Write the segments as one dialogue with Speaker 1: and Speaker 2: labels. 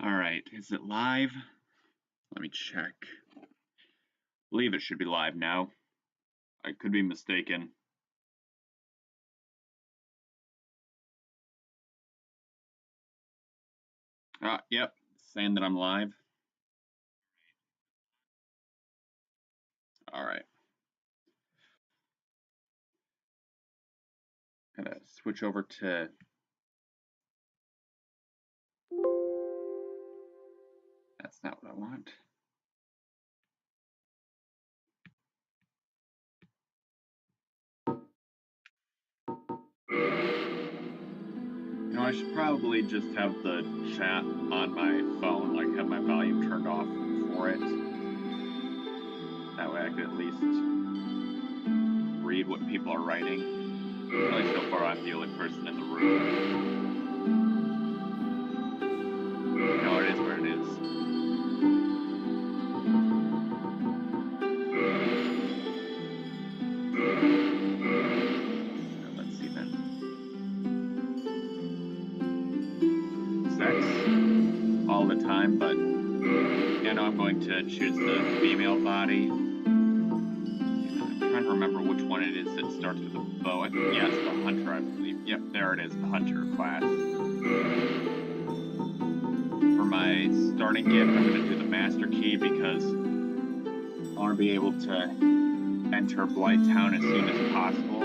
Speaker 1: Alright, is it live? Let me check. I believe it should be live now. I could be mistaken. Yep, saying that I'm live. Alright. Gotta switch over to... That's not what I want. You know, I should probably just have the chat on my phone, like have my volume turned off for it. That way I could at least read what people are writing. At least so far I'm the only person in the room. No, it is where it is. Let's see then. Sex all the time, but you know, I'm going to choose the female body. I'm trying to remember which one it is that starts with a bow. Yeah, it's the hunter, I believe. Yep, there it is, the hunter class. For my starting gift, I'm going to do the master key because I want to be able to enter Blighttown as soon as possible.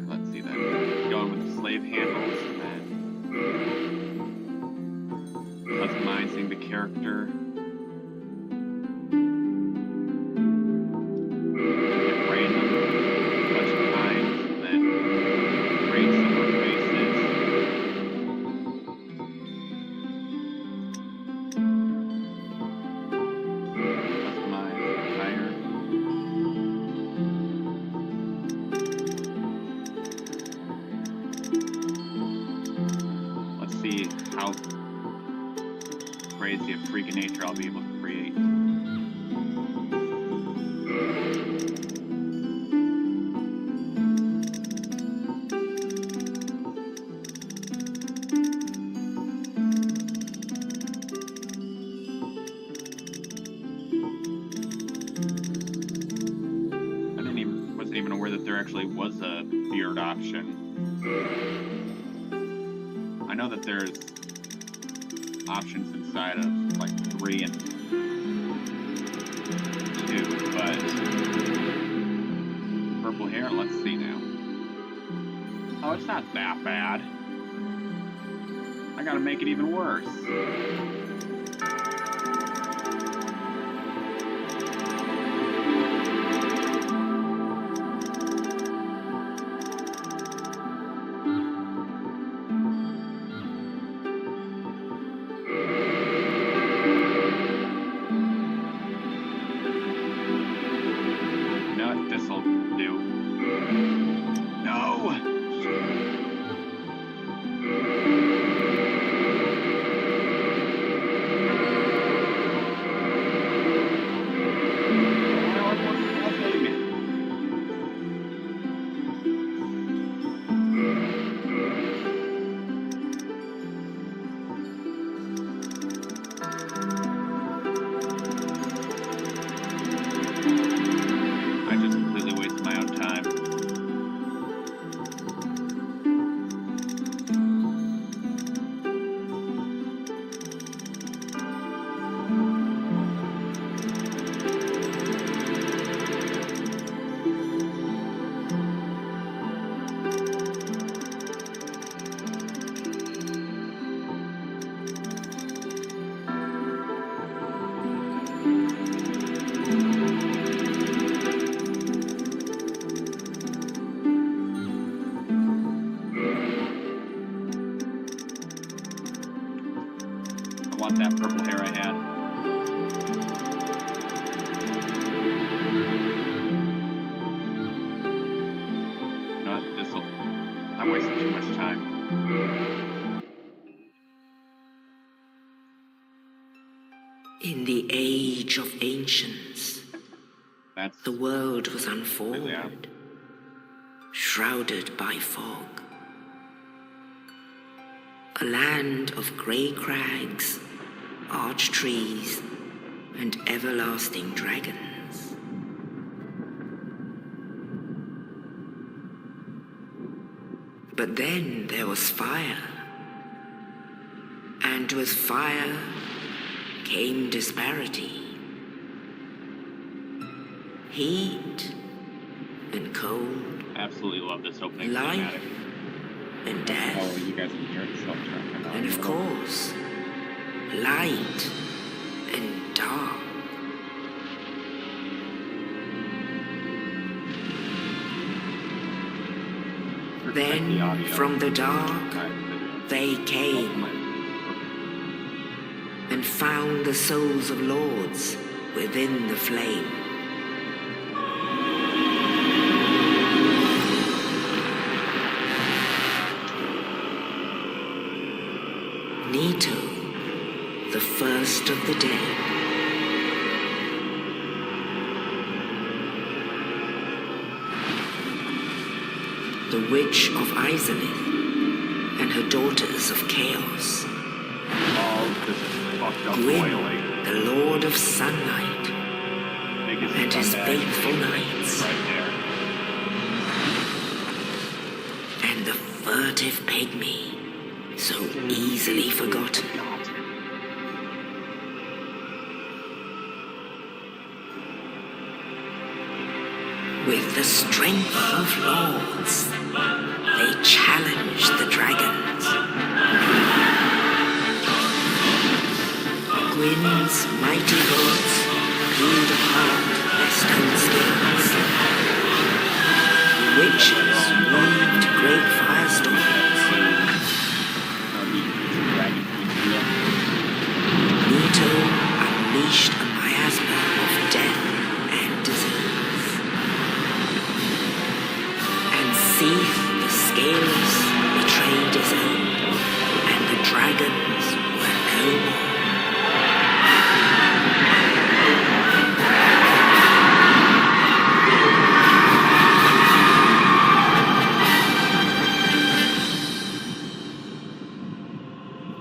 Speaker 1: Let's see then. Going with the slave handles and then customizing the character. How crazy a freak of nature I'll be able to create. Wasn't even aware that there actually was a beard option. I know that there's options inside of like 3 and 2, but purple hair, let's see now. Oh, it's not that bad. I gotta make it even worse. Want that purple hair I had. No, this'll... I'm wasting too much time.
Speaker 2: In the age of ancients,
Speaker 1: That's
Speaker 2: The world was
Speaker 1: completely out.
Speaker 2: unformed, shrouded by fog. A land of grey crags, arch trees, and everlasting dragons. But then there was fire. And with fire came disparity. Heat and cold,
Speaker 1: Absolutely love this opening
Speaker 2: life
Speaker 1: cinematic.
Speaker 2: and death.
Speaker 3: Oh, you guys can hear it self-tracking.
Speaker 2: And of course, light and dark. Then from the dark they came and found the souls of lords within the flame. Nito, the first of the dead. The Witch of Izalith and her daughters of Chaos.
Speaker 1: All this fucked up
Speaker 2: Gwyn,
Speaker 1: boiling.
Speaker 2: the Lord of Sunlight,
Speaker 1: Biggest
Speaker 2: and his
Speaker 1: scumbag
Speaker 2: faithful knights.
Speaker 1: right there.
Speaker 2: And the furtive pygmy, so easily forgotten. With the strength of lords, they challenged the dragons. Gwyn's mighty lords peeled apart their stone skins. The witches weaved great firestorms. Nito unleashed a miasma of death and disease. And Seath the Scaleless betrayed his own, and the dragons were no more.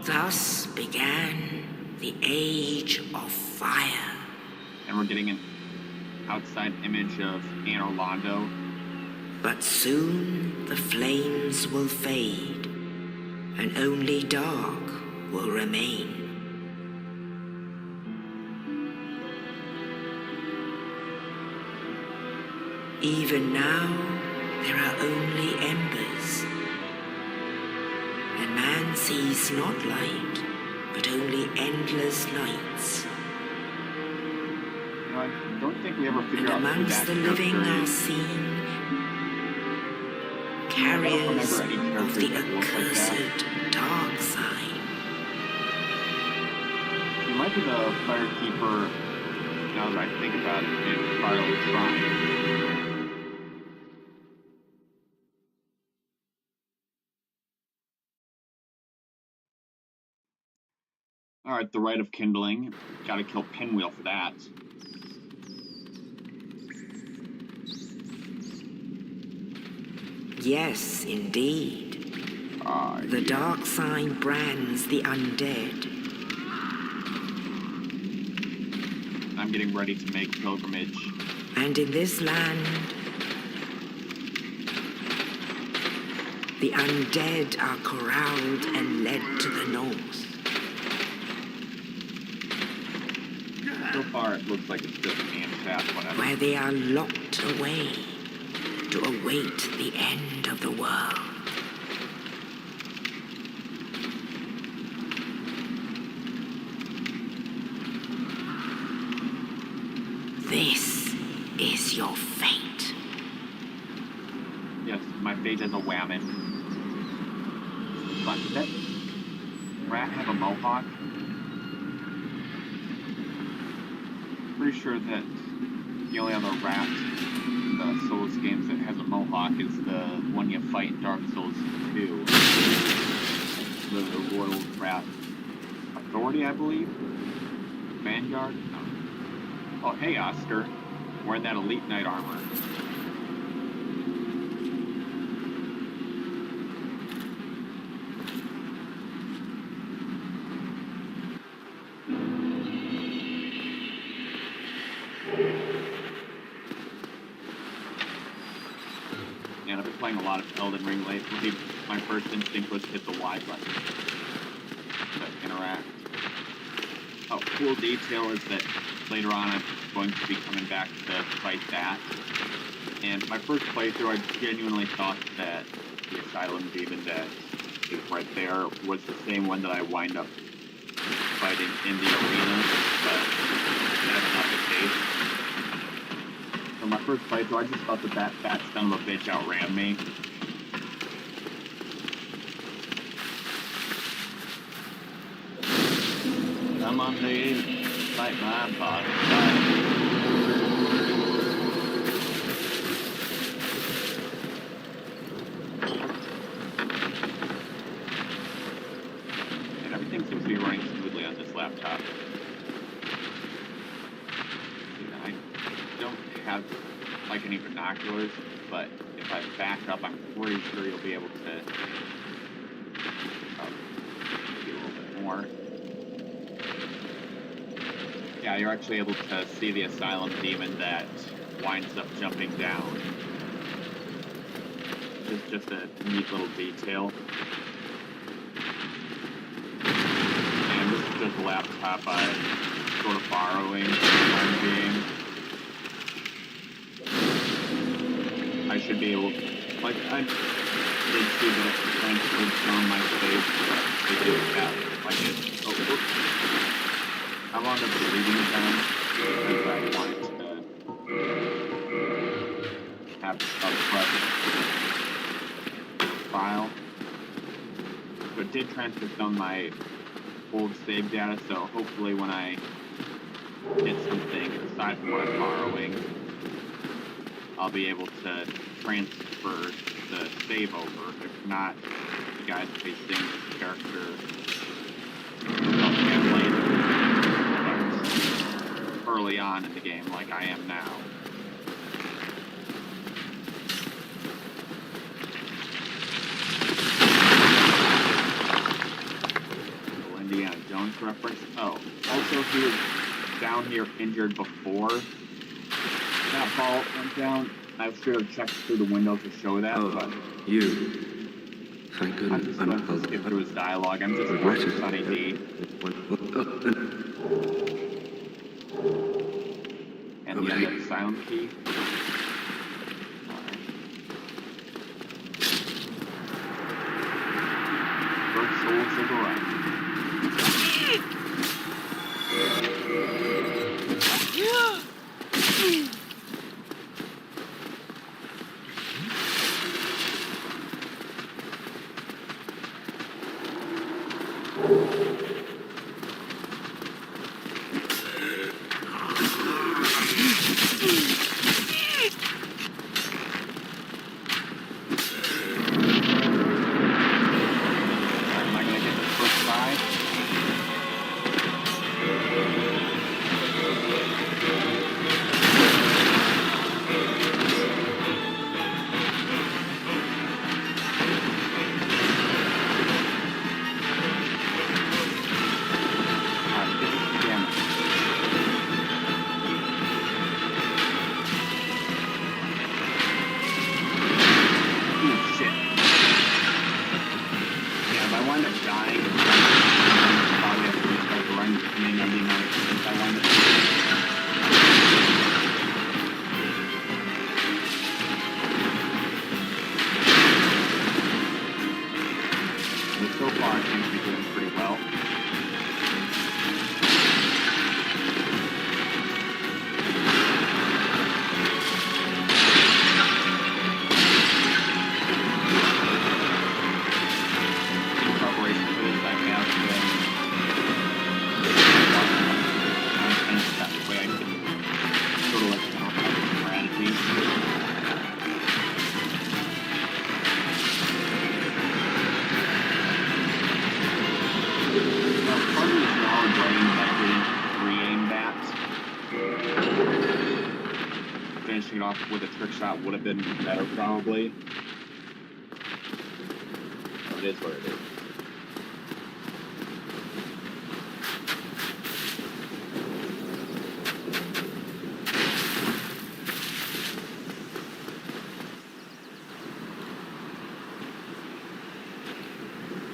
Speaker 2: Thus began the Age of Fire.
Speaker 1: And we're getting an outside image of Anne Orlando.
Speaker 2: But soon the flames will fade, and only dark will remain. Even now, there are only embers, and man sees not light, but only endless nights.
Speaker 1: You know, I don't think we ever
Speaker 2: And
Speaker 1: figure out who
Speaker 2: amongst
Speaker 1: that
Speaker 2: the living
Speaker 1: character
Speaker 2: are
Speaker 1: is.
Speaker 2: seen
Speaker 1: I
Speaker 2: carriers
Speaker 1: don't remember any
Speaker 2: of the
Speaker 1: characters that look like that.
Speaker 2: accursed dark side.
Speaker 1: He might be the firekeeper, now that I think about it, in Fireless Shrine. Alright, the Rite of Kindling. Gotta kill Pinwheel for that.
Speaker 2: Yes, indeed. The dark sign brands the undead.
Speaker 1: I'm getting ready to make pilgrimage.
Speaker 2: And in this land, the undead are corralled and led to the north.
Speaker 1: So far, it looks like it's just hand shaft, whatever.
Speaker 2: Where they are locked away to await the end of the world. This is your fate.
Speaker 1: Yes, my fate is a whammon. But did that rat have a mohawk? Pretty sure that the only other rat in the Souls games that has a mohawk is the one you fight in Dark Souls 2. The Royal Rat Authority, I believe? Vanguard? No. Oh, hey, Oscar. wearing that elite knight armor. And I've been playing a lot of Elden Ring lately. My first instinct was to hit the Y button to interact. Oh, cool detail is that later on I'm going to be coming back to fight that. And my first playthrough, I genuinely thought that the Asylum Demon that is right there was the same one that I wind up fighting in the arena, but that's not the case. For my first playthrough, I just thought that that son of a bitch outran me. Come on, dude. Fight my boss. And everything seems to be running smoothly on this laptop. I don't have like any binoculars, but if I back up, I'm pretty sure you'll be able to see a little bit more. Yeah, you're actually able to see the Asylum Demon that winds up jumping down. It's just a neat little detail. And this is just a laptop I'm sort of borrowing for the time being. I should be able to, like, I did see that it transferred from my stage, but they did have, like, it, I wound up deleting them because I wanted to have a private file. So it did transfer some of my old save data, so hopefully when I get something aside from what I'm borrowing, I'll be able to transfer the save over. If not, you guys will be seeing this character later, but early on in the game, like I am now. Little Indiana Jones reference. Oh, also he was down here injured before that ball went down. I should have checked through the window to show that, but
Speaker 4: you. Thank
Speaker 1: I'm
Speaker 4: goodness.
Speaker 1: just going to skip through his dialogue. I'm just watching Sunny D. And the other silent key. Alright. First soul to the right. finishing it off with a trick shot would have been better, probably. It is what it is.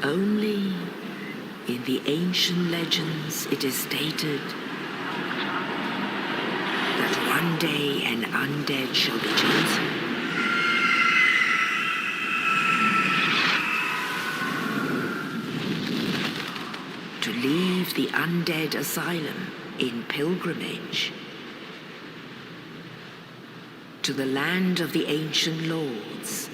Speaker 2: Only in the ancient legends it is stated that one day an undead shall be chosen. To leave the undead asylum in pilgrimage to the land of the ancient lords.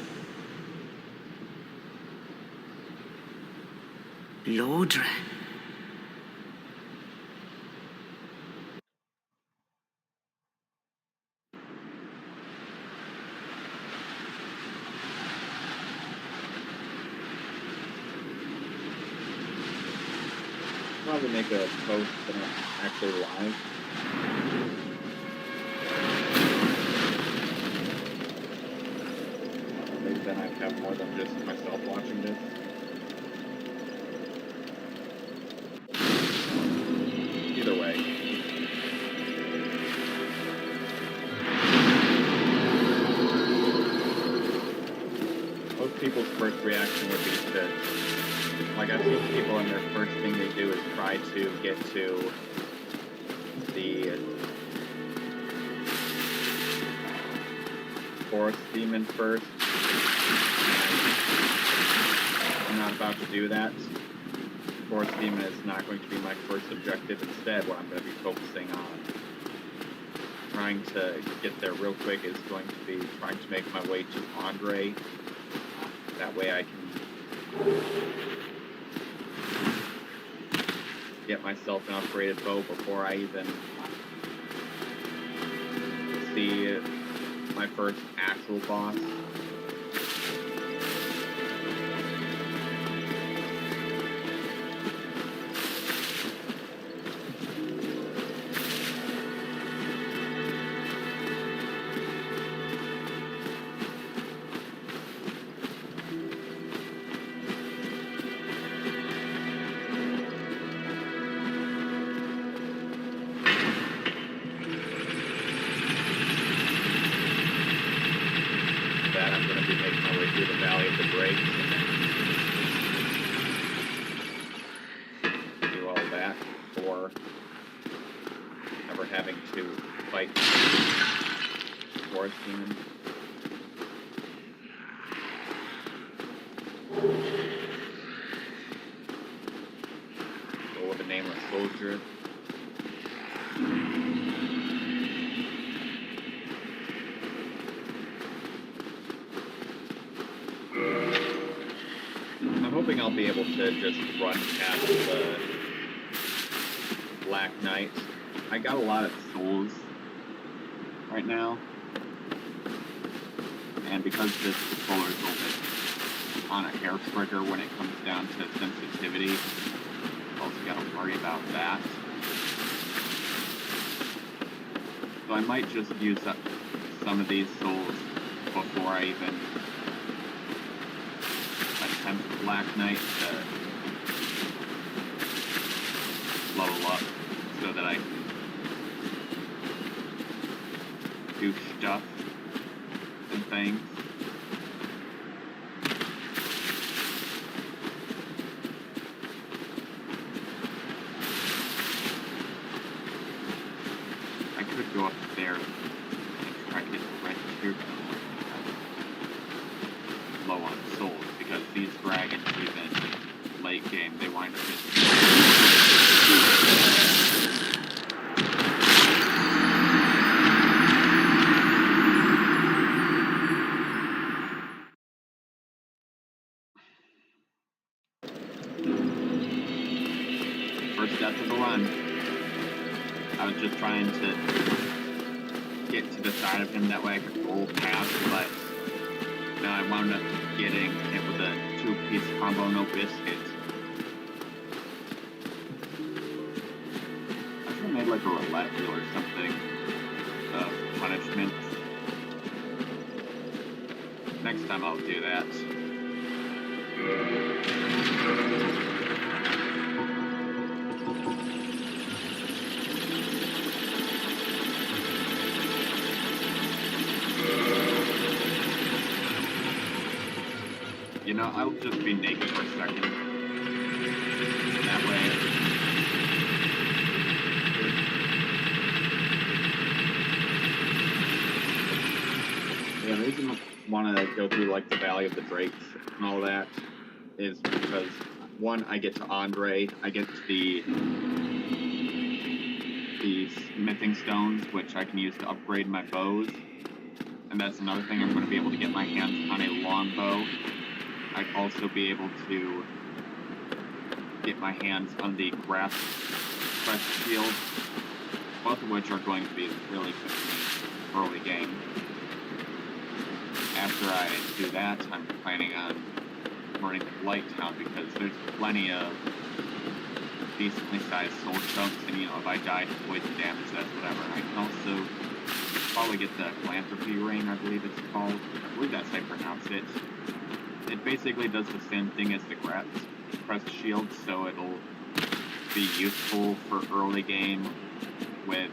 Speaker 2: Lordran.
Speaker 1: Probably make a post and actually live. Maybe then I'd have more than just myself watching this. Either way. Most people's first reaction would be to, like, I've seen people and their first thing they do is try to get to the forest demon first. I'm not about to do that. Forest demon is not going to be my first objective. Instead, what I'm going to be focusing on, trying to get there real quick, is going to be trying to make my way to Andre. That way I can get myself an upgraded bow before I even see my first actual boss. I'm going to be making my way through the Valley of the Breaks and then do all that before ever having to fight Forest Demon. Go with a nameless soldier. I'm hoping I'll be able to just run past the Black Knight. I got a lot of souls right now, and because this controller is a little bit on a hair trigger when it comes down to sensitivity, I've also got to worry about that. So I might just use up some of these souls before I even attempt Black Knight to level up so that I can do stuff and things. I could go upstairs and try to get right here low on souls, because these dragons, even late game, they wind up just first death of the run. I was just trying to get to the side of him, that way I could roll past, but now I wound up getting hit with a 2-piece combo, no biscuit. I should have made like a roulette wheel or something of punishments. Next time I'll do that. You know, I'll just be naked for a second. That way.
Speaker 3: Yeah, the reason I want to go through like the Valley of the Drakes and all that is because one, I get to Andre, I get to the
Speaker 1: Smithing stones, which I can use to upgrade my bows. And that's another thing, I'm going to be able to get my hands on a long bow. I'd also be able to get my hands on the grass crest shield, both of which are going to be really good for me early game. After I do that, I'm planning on running to Blighttown because there's plenty of decently sized soul chunks, and you know, if I die to poison damage, that's whatever. And I can also probably get the Philanthropy Ring, I believe it's called. I believe that's how I pronounce it. It basically does the same thing as the Crest Shield, so it'll be useful for early game with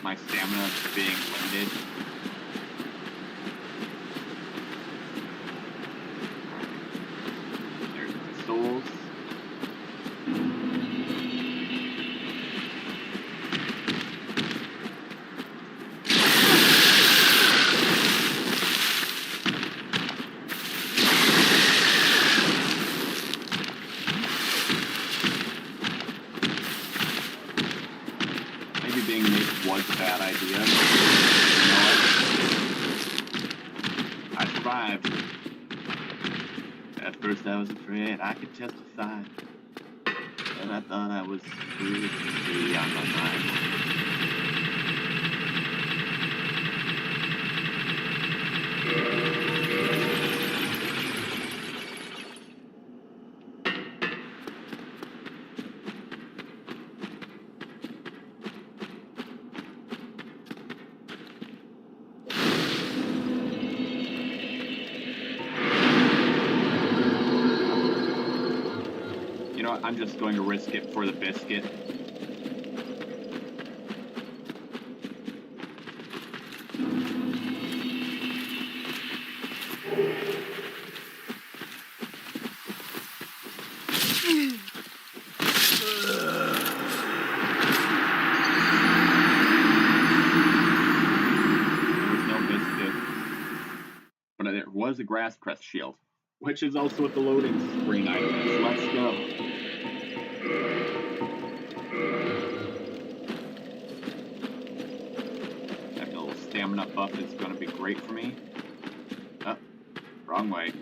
Speaker 1: my stamina being limited. There's the souls. Maybe being naked was a bad idea. You know what? I survived. At first I was afraid I could testify, but I thought I was free on my mind. You know what, I'm just going to risk it for the biscuit. But there was a Grass Crest Shield, which is also what the loading screen item is. Let's go. Having a little stamina buff is going to be great for me. Oh, wrong way.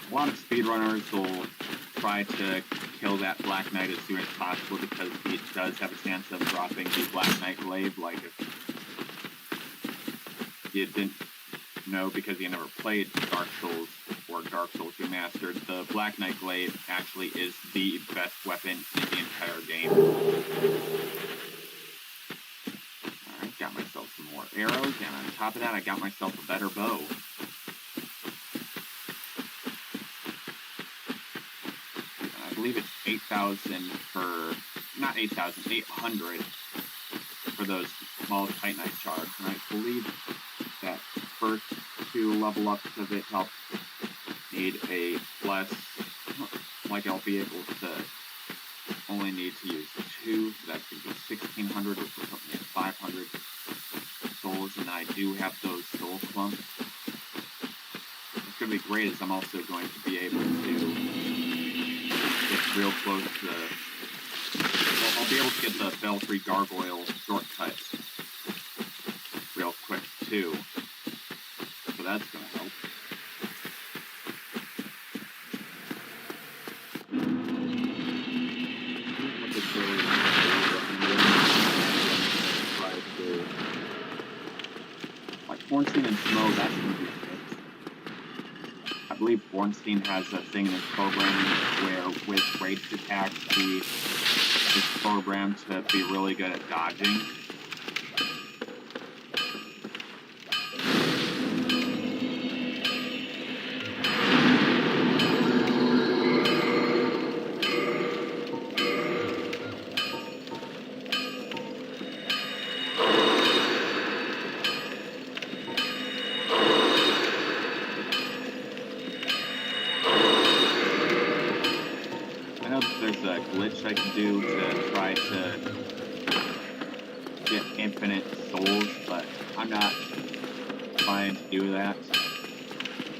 Speaker 1: A lot of speedrunners will try to kill that Black Knight as soon as possible because he does have a chance of dropping the Black Knight Glaive. Like, if you didn't know because you never played Dark Souls or Dark Souls Remastered, the Black Knight Glaive actually is the best weapon in the entire game. Alright, got myself some more arrows, and on top of that, I got myself a better bow. I believe it's 8,000 for, not 8,000, 800 for those small Titanite shards, and I believe that first two level ups of it help need a less, like I'll be able to only need to use 2, so that could be 1,600, which will put me at 500 souls, and I do have those soul clumps. What's going to be great is I'm also going to be able to get real close to, well, I'll be able to get the Belfry Gargoyle shortcut real quick too, so that's going to help. Oh, that's gonna be fixed. I believe Bornstein has a thing in his programming where with ranged attacks he is programmed to be really good at dodging. I know that there's a glitch I can do to try to get infinite souls, but I'm not trying to do that.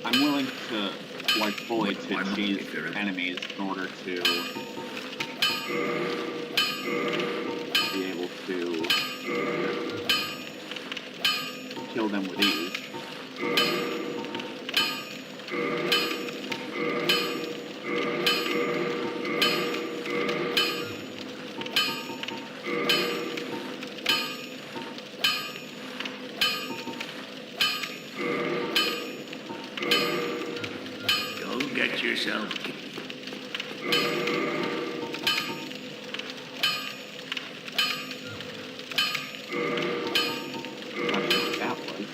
Speaker 1: I'm willing to, like, fully to cheese enemies in order to be able to kill them with ease.
Speaker 2: Go get yourself.
Speaker 1: Not sure what that was.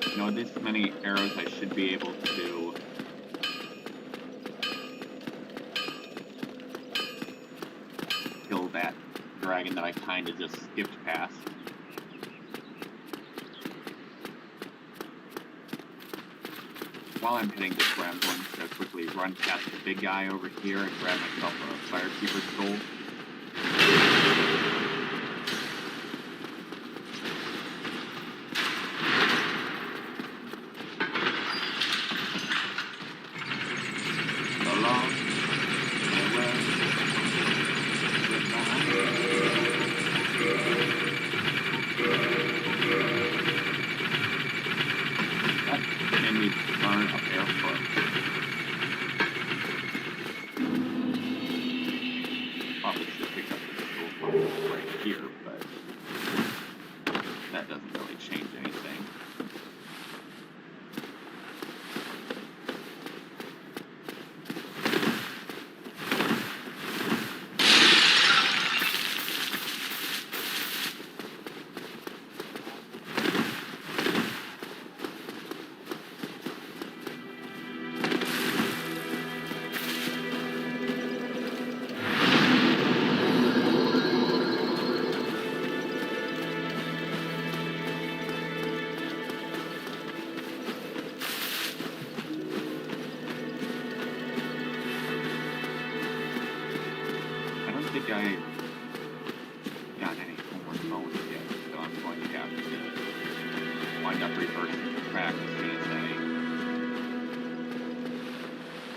Speaker 1: You know, this many arrows I should be able to kill that dragon that I kinda just skipped past. While I'm hitting this way, I'm going to quickly run past the big guy over here and grab myself a Firekeeper soul. So long, farewell, goodbye. That made me burn up air first. Probably should pick up the soul from right here, but that doesn't really change anything. I don't think I got any homework bones yet, so I'm going to have to wind up reversing the track as soon as I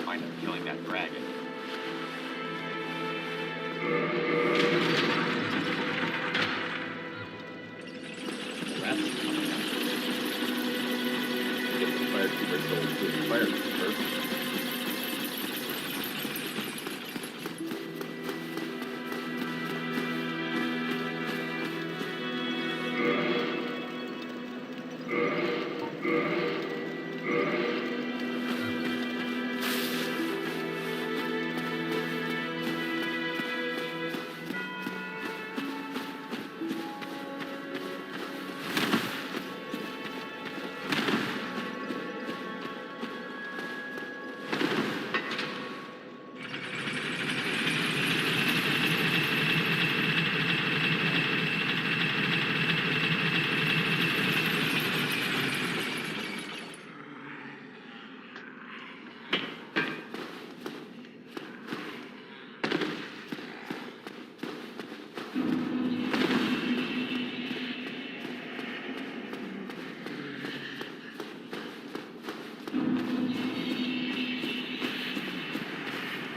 Speaker 1: wind up killing that dragon.
Speaker 3: That's coming up. Get the Firekeeper soul to the Firekeeper.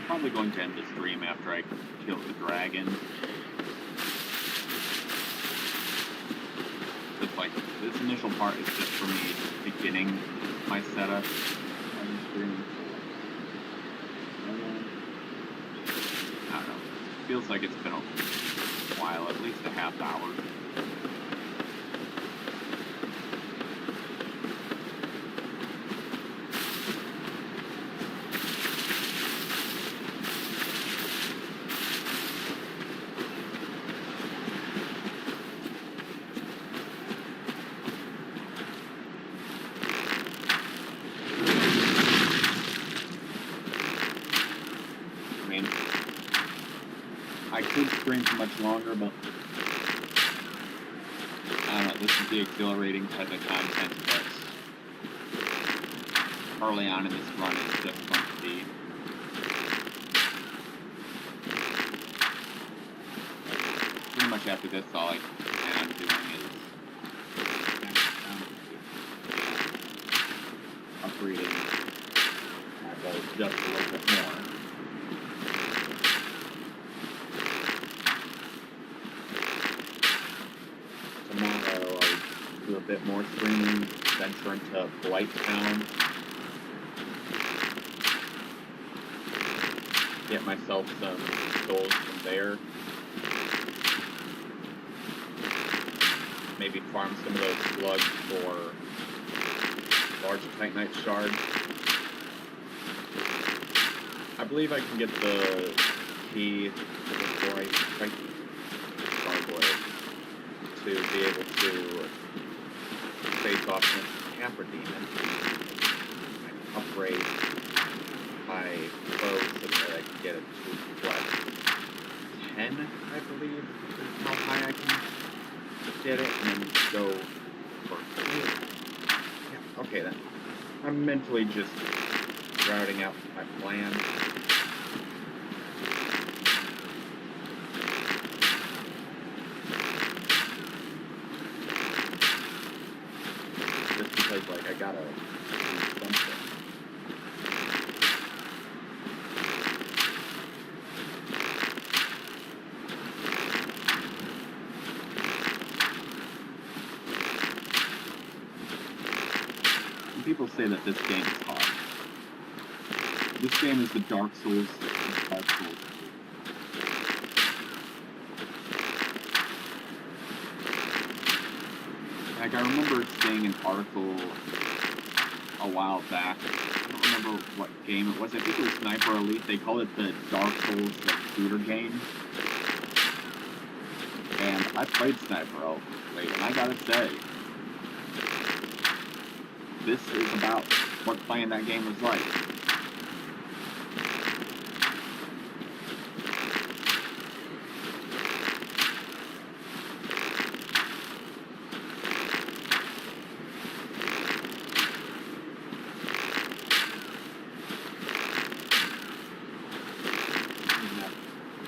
Speaker 3: Probably going to end the stream after I kill the dragon. Just like, this initial part is just for me beginning my setup on the stream.
Speaker 1: Feels like it's been a while, at least a half hour. I mean, I could stream for much longer, but I don't know, this is the exhilarating type of content that's early on in this run is difficult to beat. Pretty much after this, all I plan on doing is
Speaker 3: upgrading my bow just a little bit more. Tomorrow I'll do a bit more streaming, venture into Blighttown, get myself some goals from there. Maybe farm some of those slugs for large Titanite shards. I believe I can get the key before I fight Gargoyle to be able to face off against Capra Demon. I can upgrade my bow so that I can get it to what? 10, I believe, is how high I can get it, and then go for 2. Yeah, okay then. I'm mentally just routing out my plan. Just because, like, I gotta do something.
Speaker 1: People say that this game is hard. This game is the Dark Souls of Dark Souls. Like, I remember seeing an article a while back. I don't remember what game it was. I think it was Sniper Elite. They called it the Dark Souls shooter game. And I played Sniper Elite, and I gotta say, this is about what playing that game was like.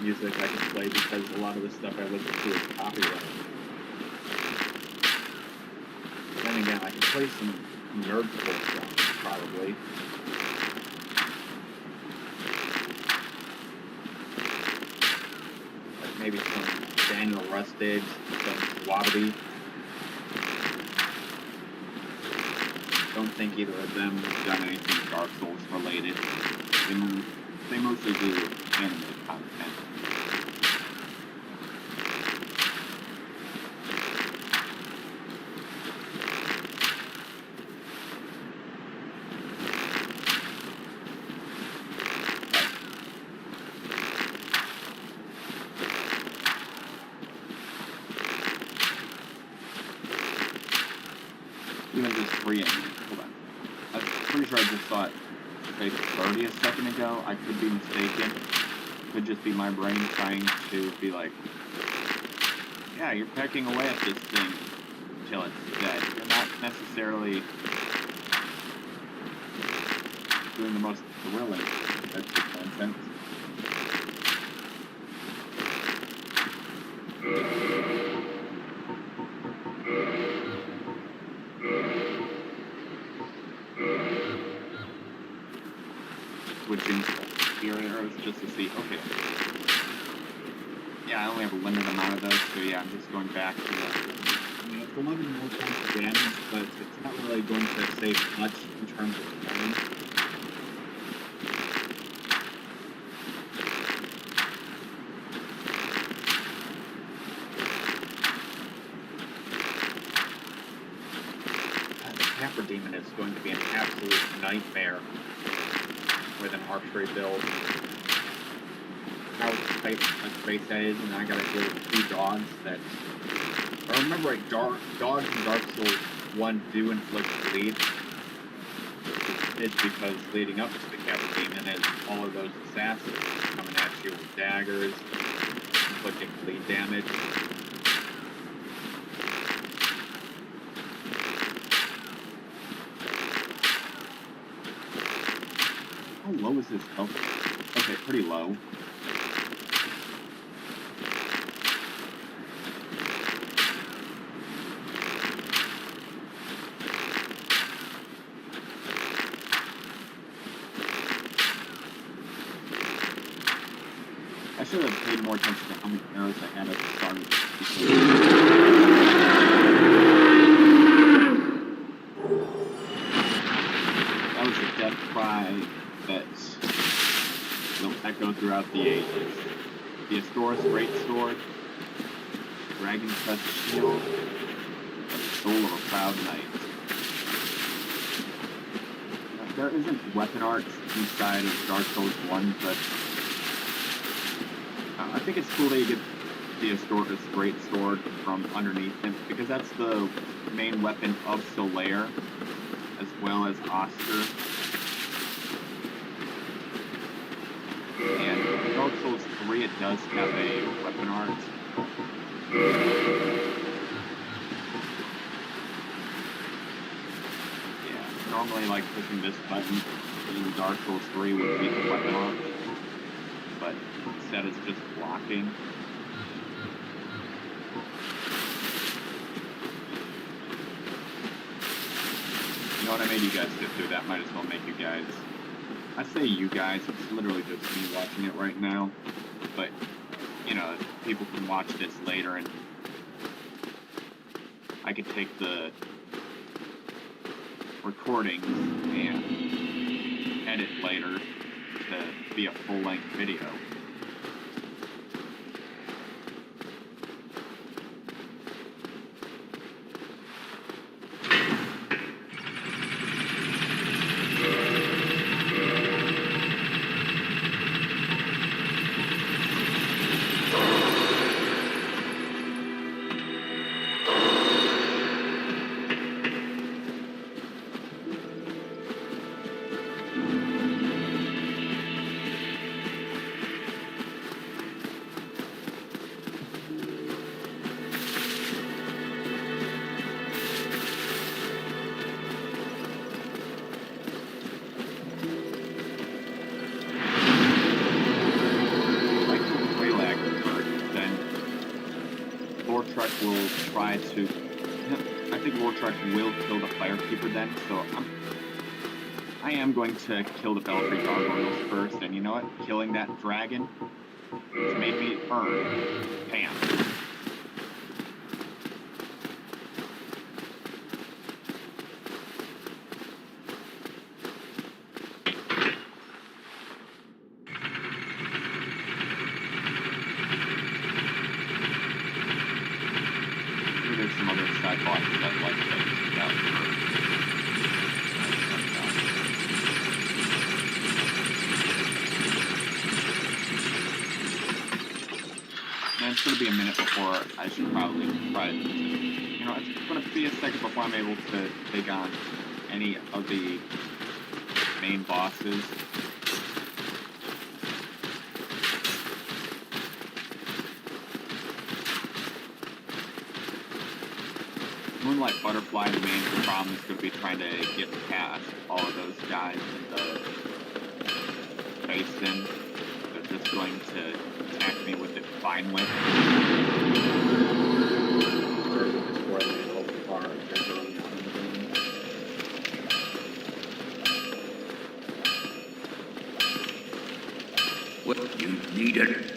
Speaker 3: Music I can play because a lot of the stuff I listen to is copyrighted. Then again, I can play some nerdcore songs, probably. Like maybe some Daniel Rustage, some Wallaby. Don't think either of them have done anything Dark Souls related.
Speaker 1: They mostly do animated content. Even just free ending. Hold on. I'm pretty sure I just saw it say 30 a second ago. I could be mistaken. Could just be my brain trying to be like, yeah, you're pecking away at this thing until it's dead. You're not necessarily doing the most thrilling types of content. Switching spear arrows just to see, okay. Yeah, I only have a limited amount of those, so yeah, I'm just going back to
Speaker 3: I mean, it's 11 more points of damage, but it's not really going to save much in terms of time. Demon is going to be an absolute nightmare with an archery build. How tight a space that is, and I gotta deal with 2 dogs that... If I remember right, dogs in Dark Souls 1 do inflict bleed. It's because leading up to the Captain Demon is all of those assassins coming at you with daggers, inflicting bleed damage.
Speaker 1: How low is this health? Okay, pretty low. I should have paid more attention to how many arrows I had at the start of this. That was a death cry that will echo throughout the ages. The Astoris Great Sword, Dragon Crest Shield, and the soul of a proud knight. There isn't weapon art inside of Dark Souls 1, but I think it's cool that you get the Astoris Great Sword from underneath him, because that's the main weapon of Solaire, as well as Oscar. And in Dark Souls 3, it does have a weapon art. Yeah, normally like pushing this button in Dark Souls 3 would be the weapon art, but instead it's just blocking. You know what I made you guys sit through? That might as well make you guys. I say you guys, it's literally just me watching it right now. But, you know, people can watch this later and I could take the recordings and edit later to be a full-length video. Will try to. I think Lortrek will kill the Firekeeper then, so I am going to kill the Belfry Gargoyles first, and you know what? Killing that dragon has made me earn Pam. Some other side bosses I'd like to check out first. And it's going to be a minute before I should probably try to, you know, it's going to be a second before I'm able to take on any of the main bosses. Moonlight Butterfly, the main problem is going to be trying to get past all of those guys in the basin. They're just going to attack me with it Divine Whip.
Speaker 4: What you needed?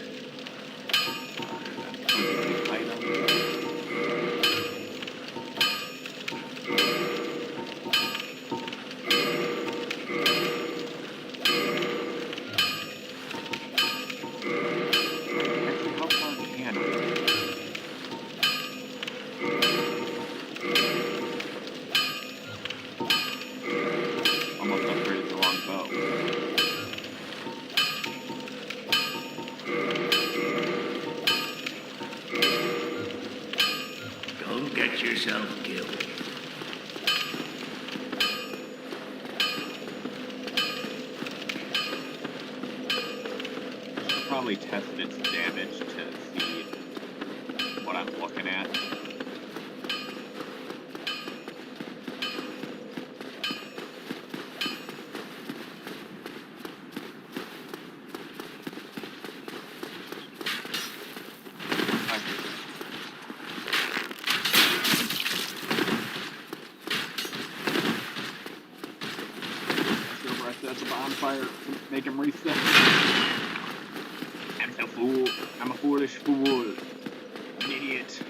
Speaker 2: get yourself killed.
Speaker 1: Should probably test its damage to see what I'm looking at. That's a bonfire. Make him reset. I'm so fool. I'm a foolish fool. An idiot.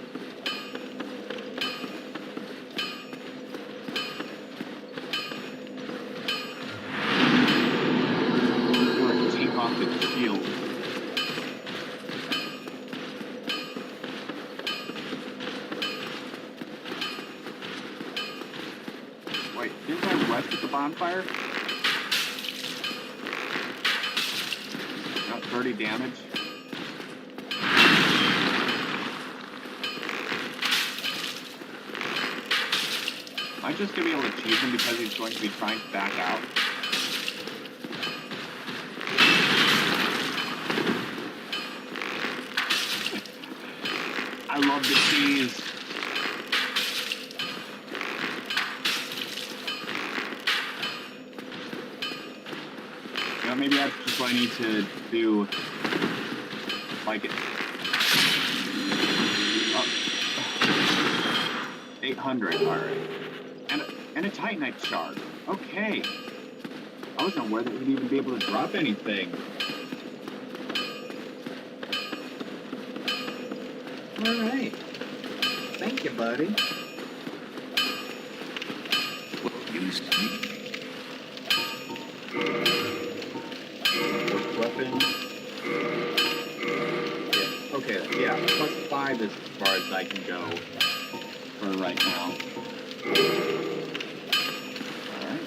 Speaker 1: Or take off its shield. Wait, didn't I rest at the bonfire? 30 damage. Am I just gonna be able to cheese him because he's going to be trying to back out? I love the cheese. Maybe that's just what I need to do. Like it. Oh. 800, alright. And a Titanite shard. Okay. I wasn't aware that we'd even be able to drop anything.
Speaker 3: Alright. Thank you, buddy.
Speaker 2: What used to be?
Speaker 3: Weapons. Yeah. Okay, yeah. Plus 5 is as far as I can go
Speaker 1: For right now. Alright.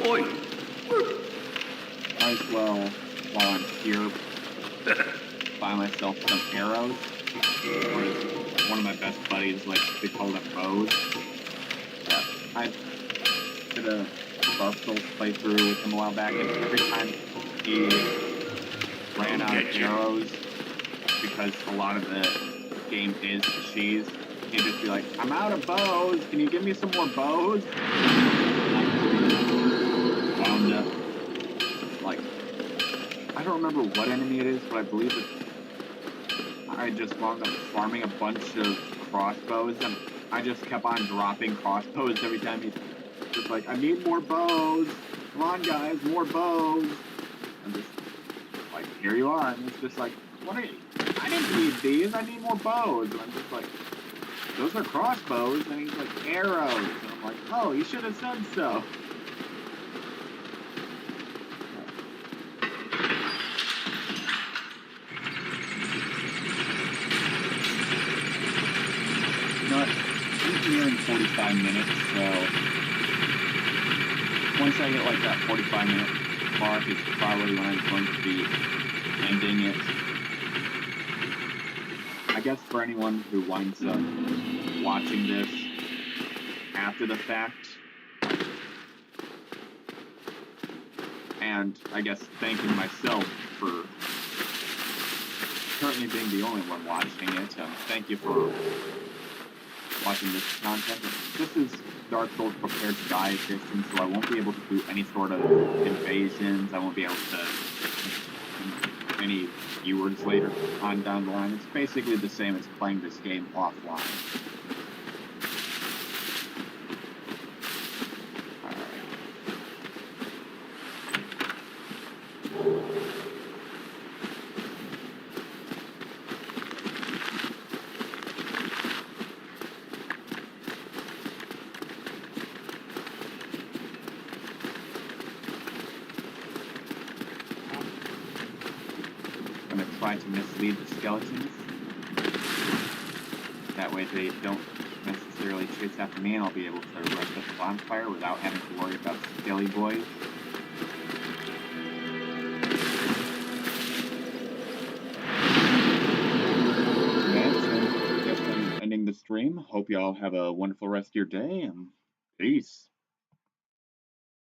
Speaker 2: Oi!
Speaker 1: Might as well, while I'm here, buy myself some arrows. Or as one of my best buddies likes to call them bows. Yeah, I did a Dark Souls playthrough with him a while back, and every time he ran out of arrows, because a lot of the game is cheese, he'd just be like, I'm out of bows, can you give me some more bows? Wound up, like, I don't remember what enemy it is, but I believe I just wound up farming a bunch of crossbows, and I just kept on dropping crossbows every time he was like, I need more bows, come on guys, more bows. I'm just like, here you are, and it's just like, what are you? I didn't need these, I need more bows. And I'm just like, those are crossbows, and he's like, arrows. And I'm like, oh, you should have said so. You know what? I'm nearing 45 minutes, so once I get like that 45-minute mark is probably when I'm going to be ending it. I guess for anyone who winds up watching this after the fact, and I guess thanking myself for currently being the only one watching it, thank you for watching this content. This is Dark Souls Prepared to Die edition, so I won't be able to do any sort of invasions. I won't be able to any viewers later on down the line. It's basically the same as playing this game offline. Try to mislead the skeletons. That way they don't necessarily chase after me, and I'll be able to rest at the bonfire without having to worry about skelly boys. Yes, and ending this stream. Hope you all have a wonderful rest of your day, and peace.